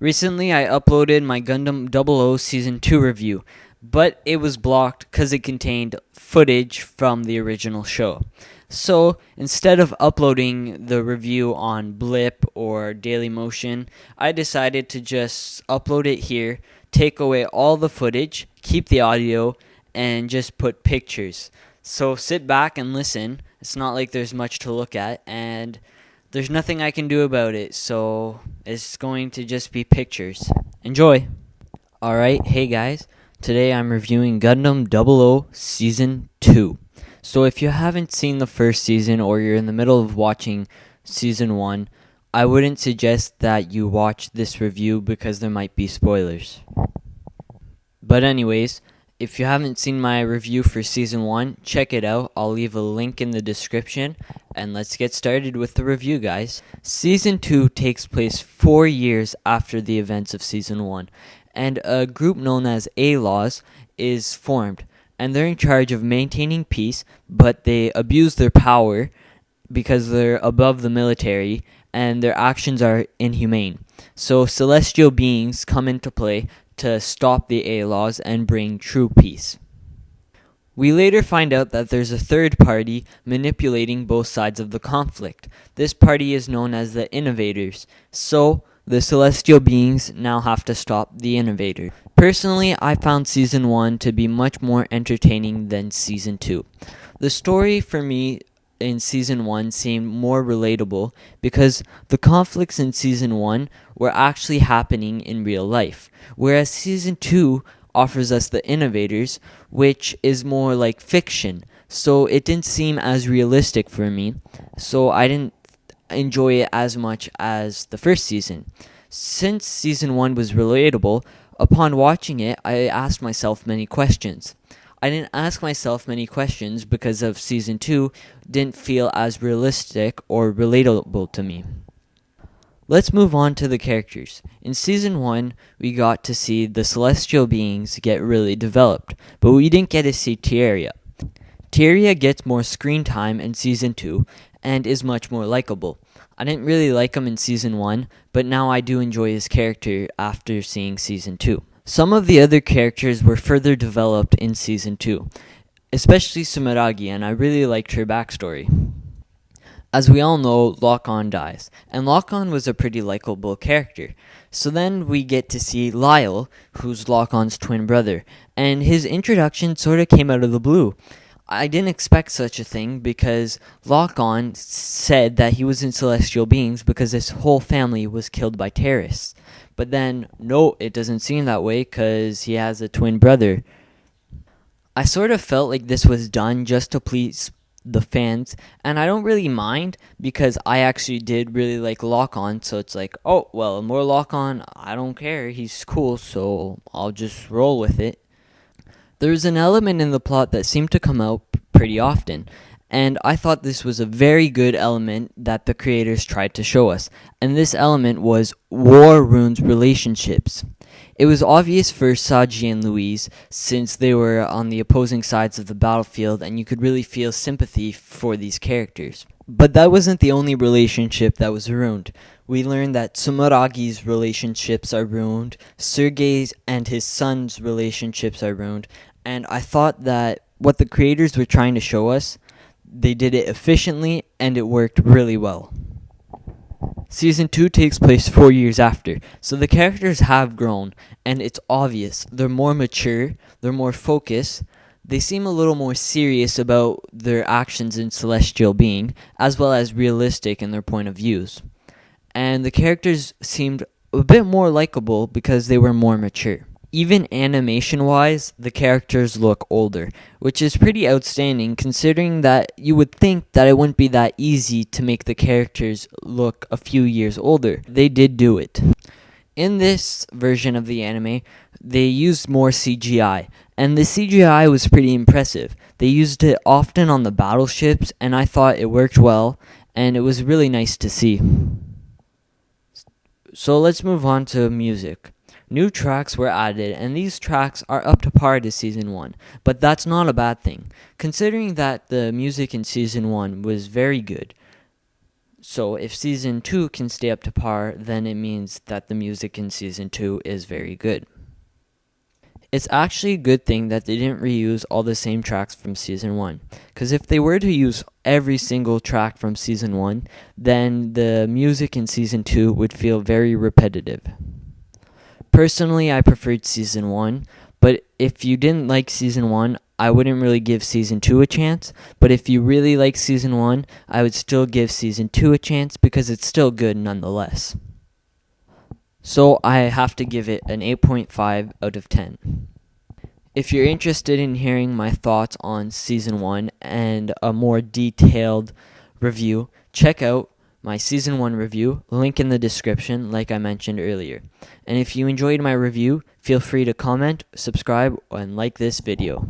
Recently, I uploaded my Gundam 00 Season 2 review, but it was blocked because it contained footage from the original show. So, instead of uploading the review on Blip or Dailymotion, I decided to just upload it here, take away all the footage, keep the audio, and just put pictures. So sit back and listen. It's not like there's much to look at, and there's nothing I can do about it, so it's going to just be pictures. Enjoy! Alright, hey guys. Today I'm reviewing Gundam 00 Season 2. So if you haven't seen the first season or you're in the middle of watching Season 1, I wouldn't suggest that you watch this review because there might be spoilers. But anyways, if you haven't seen my review for Season 1, check it out. I'll leave a link in the description. And let's get started with the review, guys. Season 2 takes place 4 years after the events of Season 1. And a group known as A-Laws is formed. And they're in charge of maintaining peace, but they abuse their power because they're above the military and their actions are inhumane. So celestial beings come into play to stop the A-Laws and bring true peace. We later find out that there's a third party manipulating both sides of the conflict. This party is known as the Innovators. So, the celestial beings now have to stop the Innovator. Personally, I found Season 1 to be much more entertaining than Season 2. The story for me in Season 1 seemed more relatable because the conflicts in Season 1 were actually happening in real life, whereas Season 2 offers us the Innovators, which is more like fiction, so it didn't seem as realistic for me, so I didn't enjoy it as much as the first season. Since Season 1 was relatable, upon watching it, I asked myself many questions. I didn't ask myself many questions because of Season 2 didn't feel as realistic or relatable to me. Let's move on to the characters. In Season 1, we got to see the celestial beings get really developed, but we didn't get to see Tieria. Tieria gets more screen time in Season 2 and is much more likable. I didn't really like him in Season 1, but now I do enjoy his character after seeing Season 2. Some of the other characters were further developed in Season 2, especially Sumeragi, and I really liked her backstory. As we all know, Lock-On dies, and Lock-On was a pretty likable character. So then we get to see Lyle, who's Lock-On's twin brother, and his introduction sort of came out of the blue. I didn't expect such a thing because Lock-On said that he was in Celestial Beings because his whole family was killed by terrorists. But then, no, it doesn't seem that way because he has a twin brother. I sort of felt like this was done just to please the fans, and I don't really mind because I actually did really like Lock-On, so it's like, oh, well, more Lock-On, I don't care, he's cool, so I'll just roll with it. There's an element in the plot that seemed to come out pretty often, and I thought this was a very good element that the creators tried to show us, and this element was war ruins relationships. It was obvious for Saji and Louise since they were on the opposing sides of the battlefield and you could really feel sympathy for these characters. But that wasn't the only relationship that was ruined. We learned that Sumeragi's relationships are ruined, Sergei's and his son's relationships are ruined, and I thought that what the creators were trying to show us, they did it efficiently and it worked really well. Season 2 takes place 4 years after, so the characters have grown, and it's obvious. They're more mature, they're more focused, they seem a little more serious about their actions in Celestial Being, as well as realistic in their point of views. And the characters seemed a bit more likable because they were more mature. Even animation-wise, the characters look older, which is pretty outstanding considering that you would think that it wouldn't be that easy to make the characters look a few years older. They did do it. In this version of the anime, they used more CGI, and the CGI was pretty impressive. They used it often on the battleships, and I thought it worked well, and it was really nice to see. So let's move on to music. New tracks were added, and these tracks are up to par to Season 1, but that's not a bad thing, considering that the music in Season 1 was very good. So if season 2 can stay up to par, then it means that the music in season 2 is very good. It's actually a good thing that they didn't reuse all the same tracks from season 1, because if they were to use every single track from season 1, then the music in season 2 would feel very repetitive. Personally, I preferred season 1, but if you didn't like season 1, I wouldn't really give season 2 a chance, but if you really like season 1, I would still give season 2 a chance because it's still good nonetheless. So I have to give it an 8.5 out of 10. If you're interested in hearing my thoughts on season 1 and a more detailed review, check out my season 1 review, link in the description like I mentioned earlier. And if you enjoyed my review, feel free to comment, subscribe, and like this video.